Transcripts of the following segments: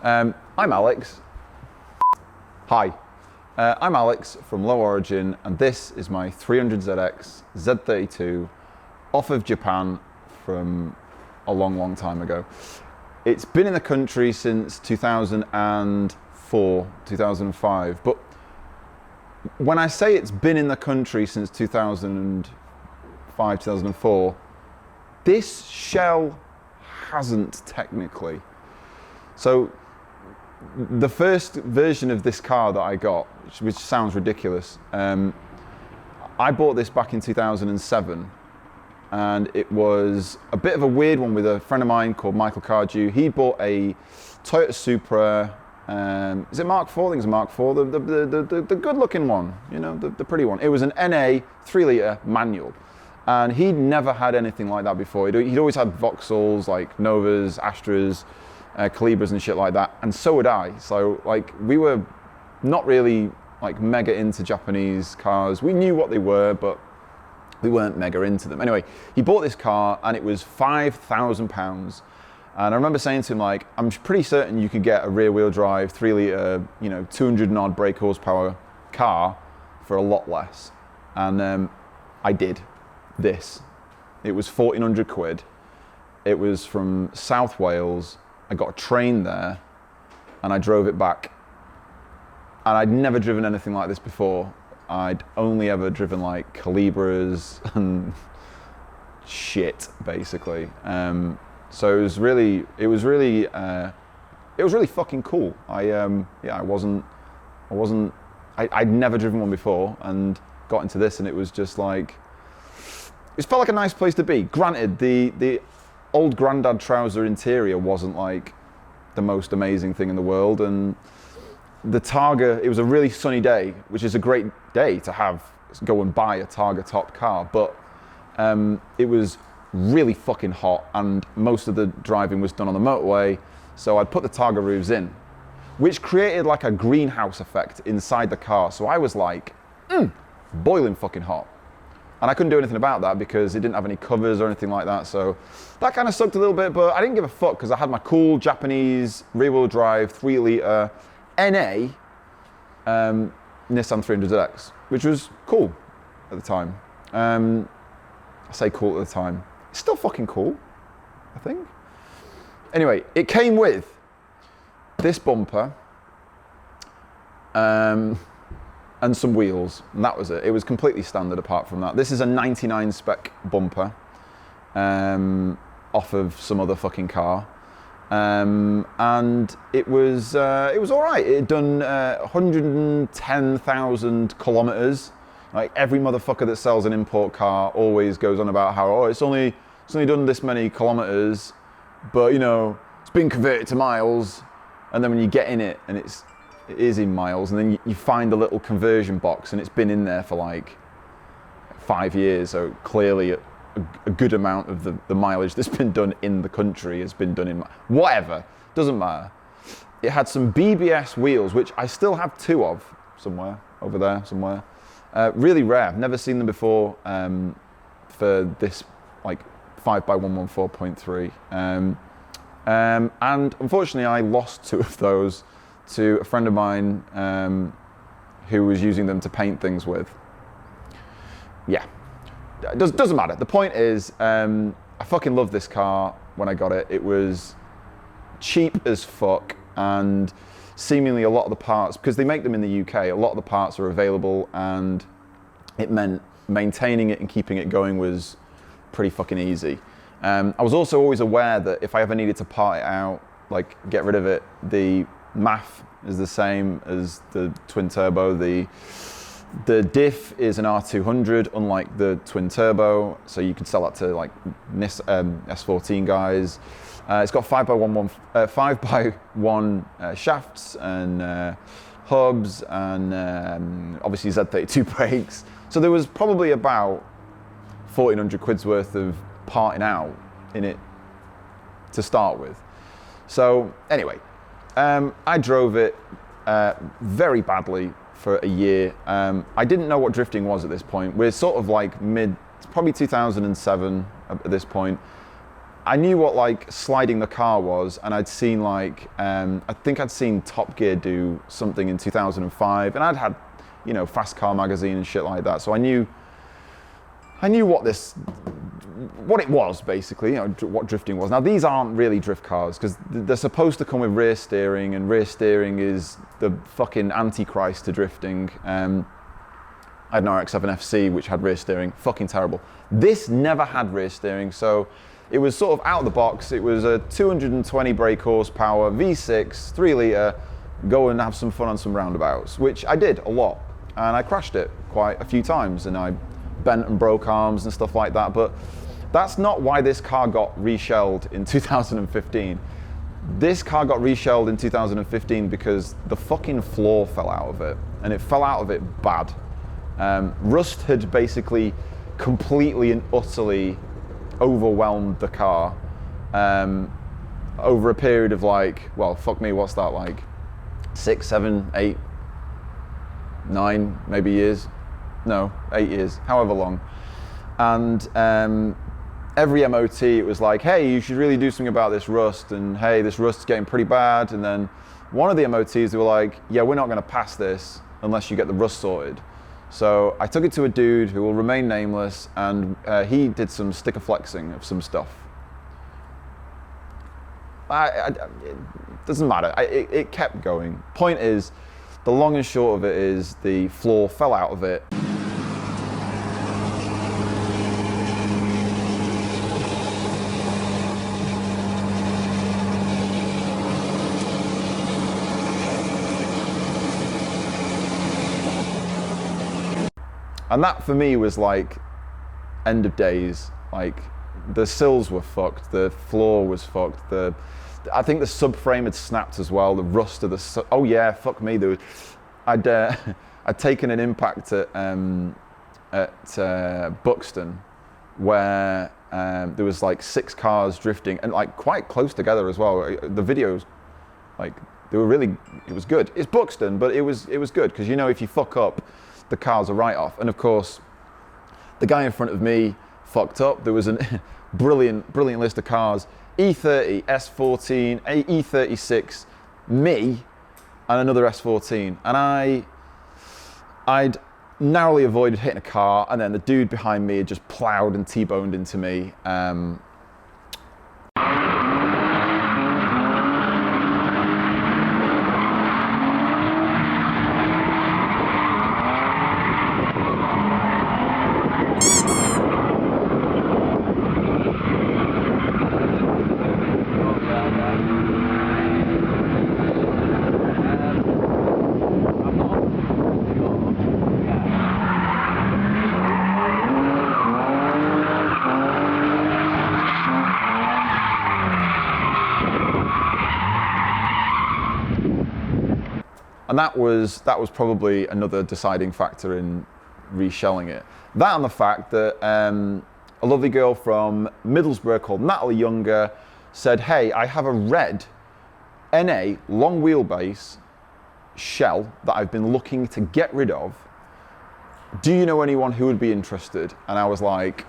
I'm Alex. Hi, I'm Alex from Low Origin, and this is my 300ZX Z32 off of Japan from a long time ago. It's been in the country since 2004, 2005, but when I say it's been in the country since 2005, 2004, this shell hasn't technically. So the first version of this car that I got, which sounds ridiculous, I bought this back in 2007, and it was a bit of a weird one with a friend of mine called Michael Cardew. He bought a Toyota Supra. Is it Mark IV? I think it's Mark IV, the good-looking one, you know, the pretty one. It was an NA 3-litre manual, and he'd never had anything like that before. He'd always had Vauxhalls, like Novas, Astras, Calibras and shit like that, and so would I. So like we were not really like mega into Japanese cars. We knew what they were, but we weren't mega into them. Anyway, he bought this car and it was £5,000. And I remember saying to him, like, I'm pretty certain you could get a rear wheel drive, 3-litre, you know, 200 and odd brake horsepower car for a lot less. And I did this. It was 1,400 quid. It was from South Wales. I got a train there and I drove it back. And I'd never driven anything like this before. I'd only ever driven like Calibras and shit, basically. So it was really fucking cool. I'd never driven one before and got into this, and it was just like, it felt like a nice place to be. Granted, the old Grandad trouser interior wasn't like the most amazing thing in the world, and the Targa, it was a really sunny day, which is a great day to go and buy a Targa top car, but it was really fucking hot and most of the driving was done on the motorway, so I'd put the Targa roofs in, which created like a greenhouse effect inside the car, so I was like, boiling fucking hot. And I couldn't do anything about that because it didn't have any covers or anything like that, so that kind of sucked a little bit, but I didn't give a fuck because I had my cool Japanese rear-wheel drive 3-litre NA Nissan 300ZX, which was cool at the time. I say cool at the time. It's still fucking cool, I think. Anyway, it came with this bumper and some wheels, and that was it. It was completely standard apart from that. This is a 99 spec bumper off of some other fucking car. And it was all right. It had done 110,000 kilometers. Like every motherfucker that sells an import car always goes on about how, it's only done this many kilometers, but you know, it's been converted to miles. And then when you get in it, and it is in miles, and then you find a little conversion box, and it's been in there for like 5 years. So clearly a good amount of the mileage that's been done in the country has been done in whatever, doesn't matter. It had some BBS wheels, which I still have 2 of somewhere over there somewhere. Really rare. I've never seen them before for this like 5x114.3. And unfortunately, I lost 2 of those to a friend of mine who was using them to paint things with. Yeah. Doesn't matter. The point is, I fucking loved this car when I got it. It was cheap as fuck, and seemingly a lot of the parts, because they make them in the UK, a lot of the parts are available, and it meant maintaining it and keeping it going was pretty fucking easy. I was also always aware that if I ever needed to part it out, like get rid of it, the MAF is the same as the twin turbo. The diff is an R200, unlike the twin turbo, so you could sell that to like S14 guys. It's got 5x1 shafts and hubs, and obviously Z32 brakes. So there was probably about 1,400 quid's worth of parting out in it to start with. So anyway, I drove it very badly for a year. I didn't know what drifting was at this point. We're sort of like it's probably 2007 at this point. I knew what like sliding the car was, and I'd seen like, I think I'd seen Top Gear do something in 2005, and I'd had, you know, Fast Car magazine and shit like that, so I knew what it was basically, you know, what drifting was. Now these aren't really drift cars because they're supposed to come with rear steering, and rear steering is the fucking antichrist to drifting. I had an RX-7 FC which had rear steering, fucking terrible. This never had rear steering, so it was sort of out of the box. It was a 220 brake horsepower, V6, 3 litre, go and have some fun on some roundabouts, which I did a lot. And I crashed it quite a few times, and I bent and broke arms and stuff like that, but that's not why this car got reshelled in 2015. This car got reshelled in 2015 because the fucking floor fell out of it, and it fell out of it bad. Rust had basically completely and utterly overwhelmed the car over a period of like, well, fuck me, what's that, like 6, 7, 8, 9 maybe years? No, 8 years, however long. And every MOT it was like, hey, you should really do something about this rust, and hey, this rust's getting pretty bad. And then one of the MOTs, they were like, yeah, we're not going to pass this unless you get the rust sorted. So I took it to a dude who will remain nameless, and he did some sticker flexing of some stuff. It doesn't matter, it kept going. Point is, the long and short of it is the floor fell out of it. And that for me was like end of days. Like the sills were fucked, the floor was fucked, I think the subframe had snapped as well, the rust of the, oh yeah, fuck me. I'd taken an impact at Buxton where there was like 6 cars drifting, and like quite close together as well. The videos, like they were really, it was good. It's Buxton, but it was good because, you know, if you fuck up, the car's a write-off. And of course, the guy in front of me fucked up. There was a brilliant list of cars: E30, S14, E36, me, and another S14. And I'd narrowly avoided hitting a car, and then the dude behind me had just plowed and T-boned into me. And that was probably another deciding factor in reshelling it. That and the fact that a lovely girl from Middlesbrough called Natalie Younger said, hey, I have a red NA long wheelbase shell that I've been looking to get rid of. Do you know anyone who would be interested? And I was like,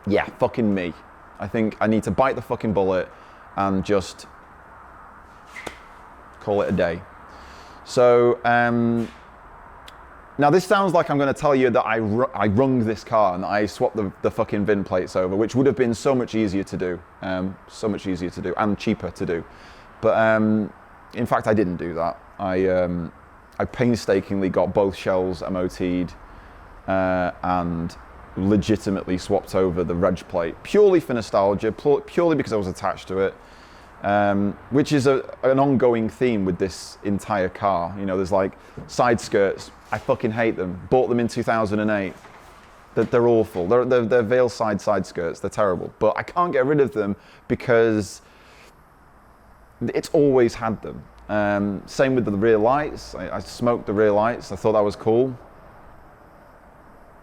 yeah, fucking me. I think I need to bite the fucking bullet and just call it a day. So now this sounds like I'm going to tell you that I wrung this car and that I swapped the fucking VIN plates over, which would have been so much easier to do, and cheaper to do. But in fact, I didn't do that. I painstakingly got both shells MOT'd and legitimately swapped over the reg plate, purely for nostalgia, purely because I was attached to it. Which is an ongoing theme with this entire car. You know, there's like side skirts. I fucking hate them. Bought them in 2008. They're awful. They're veil side skirts. They're terrible. But I can't get rid of them because it's always had them. Same with the rear lights. I smoked the rear lights. I thought that was cool.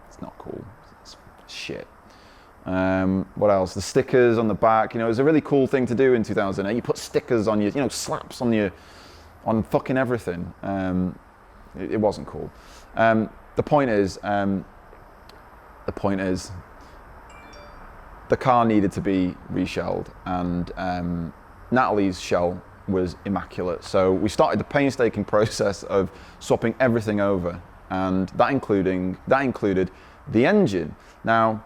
It's not cool. It's shit. What else? The stickers on the back. You know, it was a really cool thing to do in 2008. You put stickers on your, you know, slaps on fucking everything. It wasn't cool. The point is, the car needed to be reshelled, and Natalie's shell was immaculate. So we started the painstaking process of swapping everything over, and that included the engine. Now,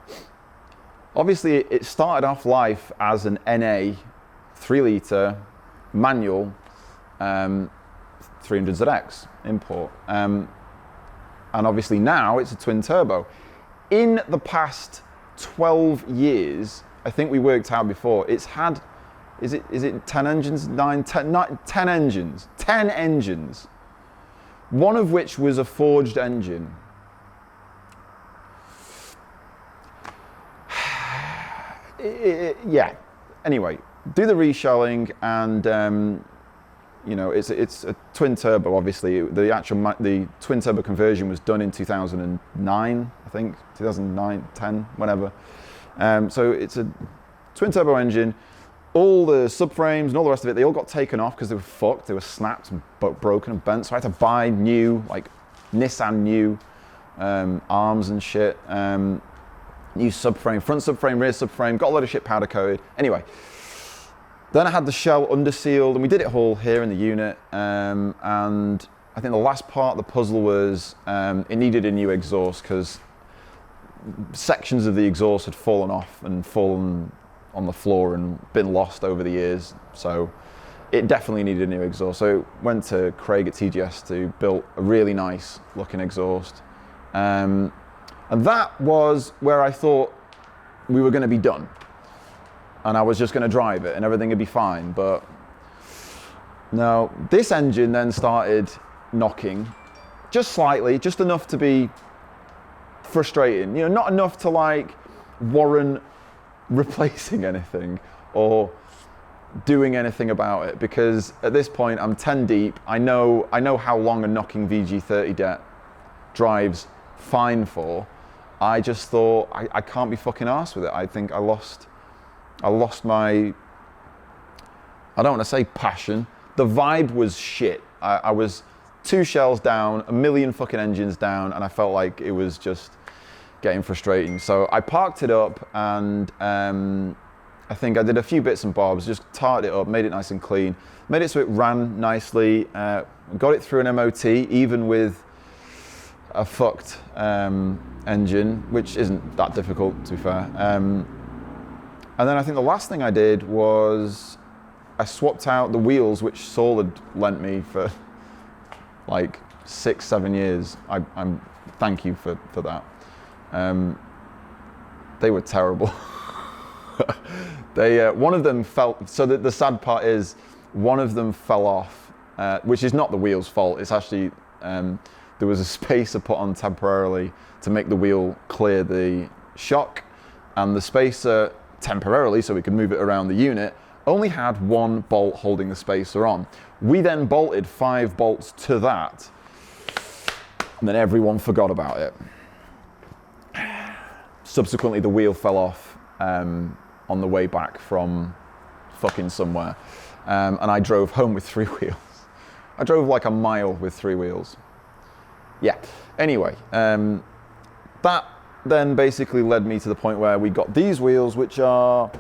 obviously, it started off life as an NA 3-litre manual 300ZX import, and obviously now it's a twin turbo. In the past 12 years, I think we worked out before, it's had, is it 10 engines, 10 engines, 10 engines, one of which was a forged engine. Yeah, anyway, do the reshelling, and you know, it's a twin turbo. Obviously, the twin turbo conversion was done in 2009, I think, 2009, 10, whatever. So it's a twin turbo engine. All the subframes and all the rest of it, they all got taken off because they were fucked. They were snapped and broken and bent. So I had to buy new, like Nissan new arms and shit. New subframe, front subframe, rear subframe, got a load of shit powder coated. Anyway, then I had the shell under sealed, and we did it all here in the unit. And I think the last part of the puzzle was it needed a new exhaust because sections of the exhaust had fallen off and fallen on the floor and been lost over the years. So it definitely needed a new exhaust. So went to Craig at TGS to build a really nice looking exhaust. And that was where I thought we were going to be done. And I was just going to drive it and everything would be fine. But no, this engine then started knocking just slightly, just enough to be frustrating. You know, not enough to like warrant replacing anything or doing anything about it, because at this point I'm 10 deep. I know how long a knocking VG30 det drives fine for. I just thought I can't be fucking arsed with it. I think I lost my, I don't want to say passion. The vibe was shit. I was 2 shells down, a million fucking engines down, and I felt like it was just getting frustrating. So I parked it up, and I think I did a few bits and bobs, just tarred it up, made it nice and clean, made it so it ran nicely, got it through an MOT, even with a fucked engine, which isn't that difficult, to be fair. And then I think the last thing I did was I swapped out the wheels, which Saul had lent me for like 6-7 years. I'm thank you for that. They were terrible. One of them fell. So the sad part is one of them fell off, which is not the wheel's fault. It's actually there was a spacer put on temporarily to make the wheel clear the shock, and the spacer temporarily, so we could move it around the unit, only had one bolt holding the spacer on. We then bolted 5 bolts to that, and then everyone forgot about it. Subsequently, the wheel fell off on the way back from fucking somewhere, and I drove home with 3 wheels. I drove like a mile with 3 wheels. Yeah, anyway, that then basically led me to the point where we got these wheels, which are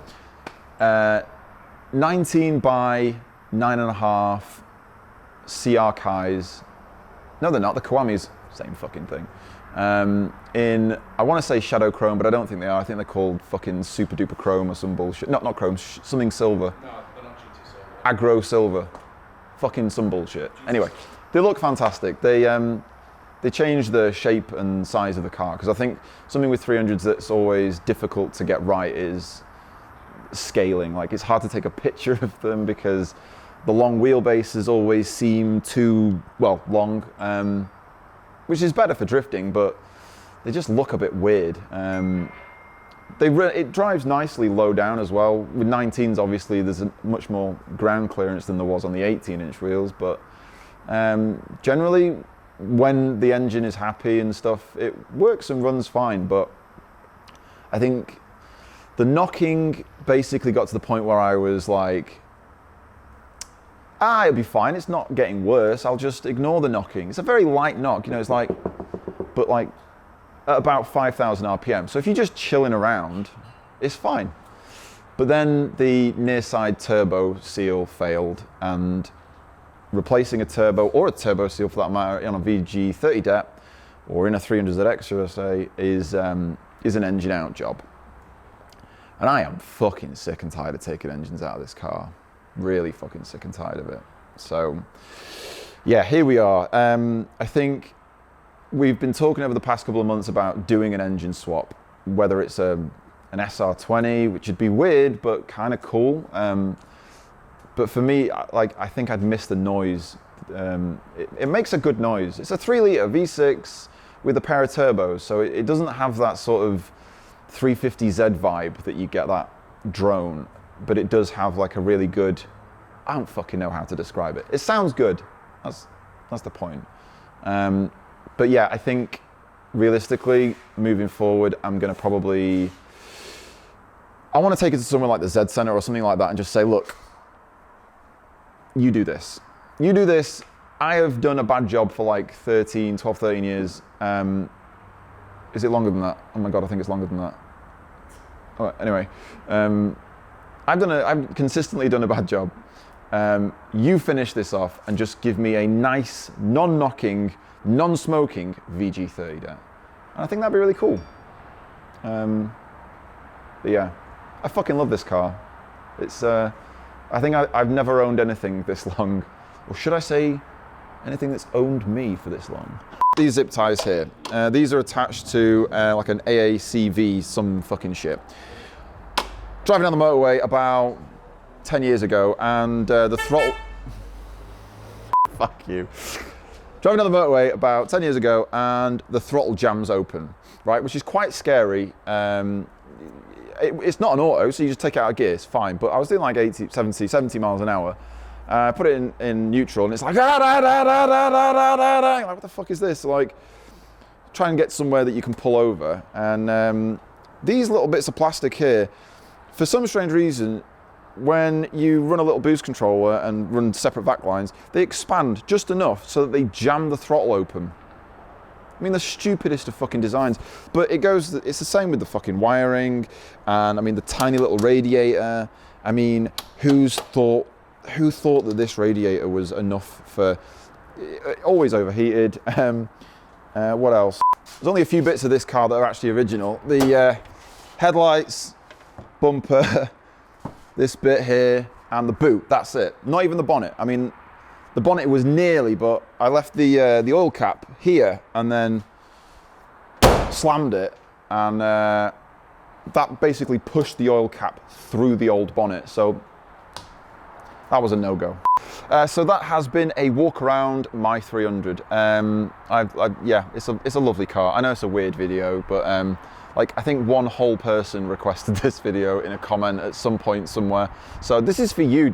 19 by 9.5 CR Kais. No, they're not, the Kiwamis, same fucking thing. In, I want to say Shadow Chrome, but I don't think they are. I think they're called fucking Super Duper Chrome or some bullshit. Not Chrome, something silver. No, they're not GT silver. Agro Silver. Fucking some bullshit. Anyway, they look fantastic. They changed the shape and size of the car, because I think something with 300s that's always difficult to get right is scaling. Like, it's hard to take a picture of them because the long wheelbases always seem too, well, long, which is better for drifting, but they just look a bit weird. It drives nicely low down as well. With 19s, obviously, there's a much more ground clearance than there was on the 18-inch wheels, but generally, when the engine is happy and stuff, it works and runs fine. But I think the knocking basically got to the point where I was like, it'll be fine, it's not getting worse, I'll just ignore the knocking. It's a very light knock, you know, it's like, but like at about 5,000 RPM. So if you're just chilling around, it's fine. But then the near side turbo seal failed, and replacing a turbo, or a turbo seal for that matter, on a VG30 dep or in a 300ZX, should I say, is an engine out job. And I am fucking sick and tired of taking engines out of this car. Really fucking sick and tired of it. So yeah, here we are. I think we've been talking over the past couple of months about doing an engine swap, whether it's an SR20, which would be weird, but kind of cool. But for me, I think I'd miss the noise. It makes a good noise. It's a 3-litre V6 with a pair of turbos, so it doesn't have that sort of 350Z vibe that you get that drone, but it does have like a really good, I don't fucking know how to describe it. It sounds good. That's the point. But yeah, I think realistically, moving forward, I'm gonna probably, I want to take it to somewhere like the Z Center or something like that and just say, look, you do this. You do this. I have done a bad job for like 12, 13 years. Is it longer than that? Oh my God, I think it's longer than that. All right, anyway, I've consistently done a bad job. You finish this off and just give me a nice, non-knocking, non-smoking VG30 dep. And I think that'd be really cool. But yeah, I fucking love this car. It's, I think I've never owned anything this long, or should I say, anything that's owned me for this long. These zip ties here, these are attached to like an AACV, some fucking shit. Driving down the motorway about 10 years ago, and the throttle, fuck you. Driving down the motorway about 10 years ago, and the throttle jams open, right, which is quite scary. It's not an auto, so you just take it out of gear, it's fine. But I was doing like 70 miles an hour. Put it in neutral, and it's like, like, what the fuck is this? Like, try and get somewhere that you can pull over. And these little bits of plastic here, for some strange reason, when you run a little boost controller and run separate vac lines, they expand just enough so that they jam the throttle open. I mean, the stupidest of fucking designs, but it's the same with the fucking wiring, and I mean, the tiny little radiator. I mean, who thought that this radiator was enough for, always overheated. What else? There's only a few bits of this car that are actually original. The headlights, bumper, this bit here, and the boot, that's it. Not even the bonnet. I mean, the bonnet was nearly, but I left the oil cap here and then slammed it, and that basically pushed the oil cap through the old bonnet. So that was a no-go. So that has been a walk around my 300. Yeah, it's a lovely car. I know it's a weird video, but like, I think one whole person requested this video in a comment at some point somewhere. So this is for you.